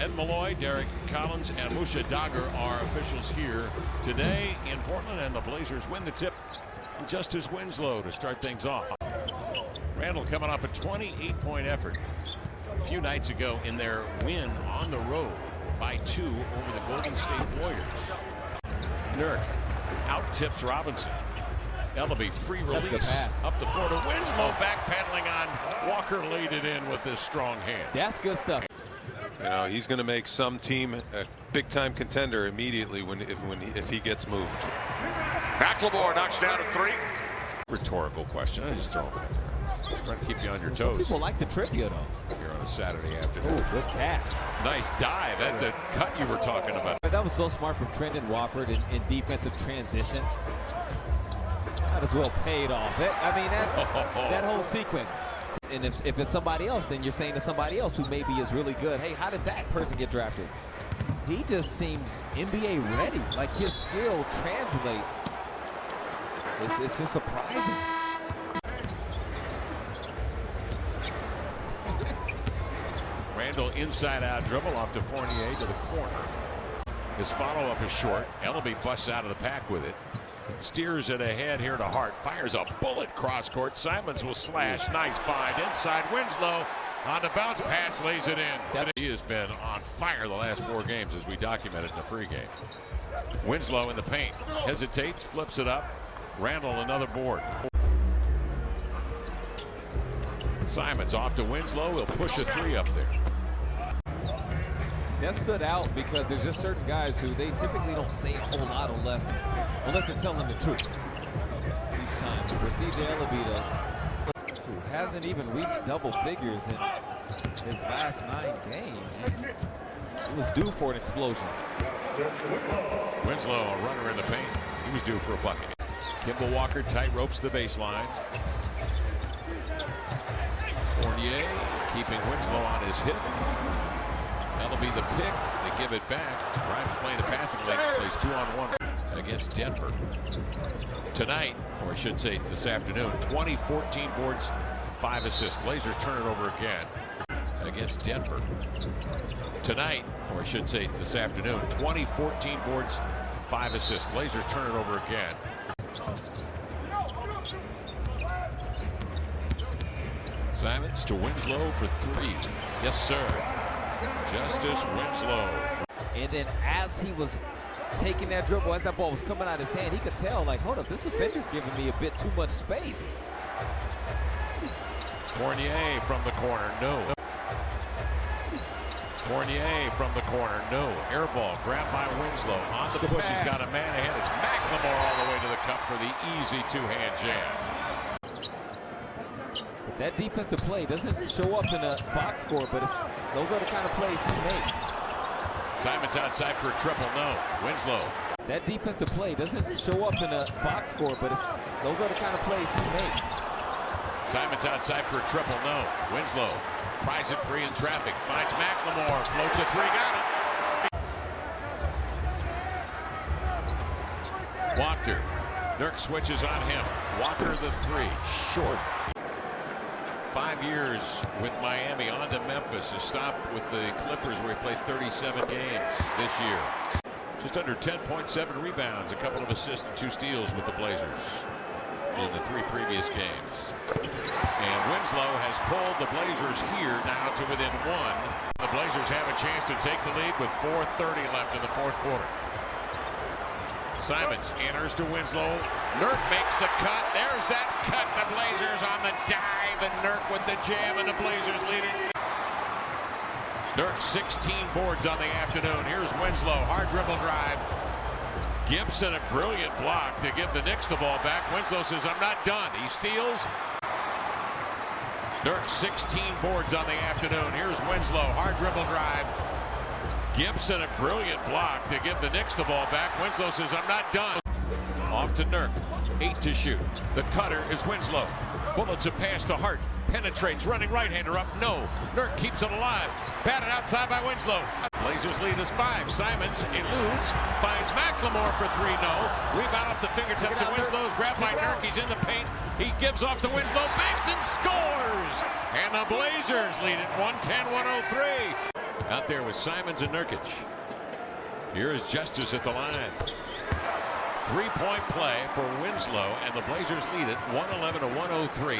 Ben Malloy, Derek Collins, and Musha Dagger are officials here today in Portland, and the Blazers win the tip. Justise Winslow to start things off. Randall coming off a 28-point effort a few nights ago in their win on the road by 2 over the Golden State Warriors. Nurk out tips Robinson. Ellaby free release up the floor to Winslow, backpedaling on Walker, laid it in with his strong hand. That's good stuff. You know, he's going to make some team a big-time contender immediately if he gets moved. McLemore knocks down a 3. Rhetorical question. I just throw them out there. Just trying to keep you on your toes. Some people like the trivia, though. Here on a Saturday afternoon. Oh, good catch. Nice dive at the cut you were talking about. That was so smart from Trendon Wofford in defensive transition. Might as well paid off. I mean, that's that whole sequence. And if it's somebody else, then you're saying to somebody else who maybe is really good, hey, how did that person get drafted? He just seems NBA ready. Like his skill translates. It's just surprising. Randall inside out dribble off to Fournier to the corner. His follow-up is short. Ellaby busts out of the pack with it. Steers it ahead here to Hart. Fires a bullet cross court. Simons will slash. Nice find inside. Winslow on the bounce pass, lays it in. He has been on fire the last 4 games, as we documented in the pregame. Winslow in the paint. Hesitates, flips it up. Randall another board. Simons off to Winslow. He'll push a 3 up there. That stood out because there's just certain guys who they typically don't say a whole lot unless they're telling them the truth. Each time for CJ Ellaby, who hasn't even reached double figures in his last 9 games. He was due for an explosion. Winslow, a runner in the paint. He was due for a bucket. Kimball Walker tight ropes the baseline. Fournier keeping Winslow on his hip. That'll be the pick. They give it back. Grimes playing the passing lane. Plays 2-on-1 against Denver. Tonight, or I should say this afternoon, 14 boards, 5 assists. Blazers turn it over again against Denver. Tonight, or I should say this afternoon, 14 boards, 5 assists. Blazers turn it over again. Simons to Winslow for 3. Yes, sir. Justise Winslow. And then as he was taking that dribble, as that ball was coming out of his hand, he could tell, like, hold up, this defender's giving me a bit too much space. Fournier from the corner, no. Fournier from the corner, no. Air ball grabbed by Winslow. On the push, he's got a man ahead. It's McLemore all the way to the cup for the easy 2-hand jam. That defensive play doesn't show up in a box score, but those are the kind of plays he makes. Simons outside for a triple, no. Winslow. That defensive play doesn't show up in a box score, but those are the kind of plays he makes. Simons outside for a triple, no. Winslow pries it free in traffic. Finds McLemore, floats a 3, got it. Walker. Nurk switches on him. Walker the 3, short. 5 years with Miami, on to Memphis. A stop with the Clippers where he played 37 games this year. Just under 10.7 rebounds, a couple of assists and 2 steals with the Blazers in the 3 previous games. And Winslow has pulled the Blazers here now to within 1. The Blazers have a chance to take the lead with 4:30 left in the 4th quarter. Simons enters to Winslow. Nurk makes the cut. There's that cut. The Blazers on the dive, and Nurk with the jam, and the Blazers leading. Nurk 16 boards on the afternoon. Here's Winslow, hard dribble drive. Gibson, a brilliant block to give the Knicks the ball back. Winslow says, I'm not done. He steals. Nurk 16 boards on the afternoon. Here's Winslow, hard dribble drive. Gibson, a brilliant block to give the Knicks the ball back. Winslow says, I'm not done. Off to Nurk. 8 to shoot. The cutter is Winslow. Bullets a pass to Hart. Penetrates, running right-hander up. No. Nurk keeps it alive. Batted outside by Winslow. Blazers lead is 5. Simons eludes. Finds McLemore for 3. No. Rebound off the fingertips of Winslow is grabbed by Nurk. He's in the paint. He gives off to Winslow. Banks and scores. And the Blazers lead at 110-103. Out there with Simons and Nurkic. Here is Justice at the line. 3-point play for Winslow, and the Blazers lead it 111 to 103.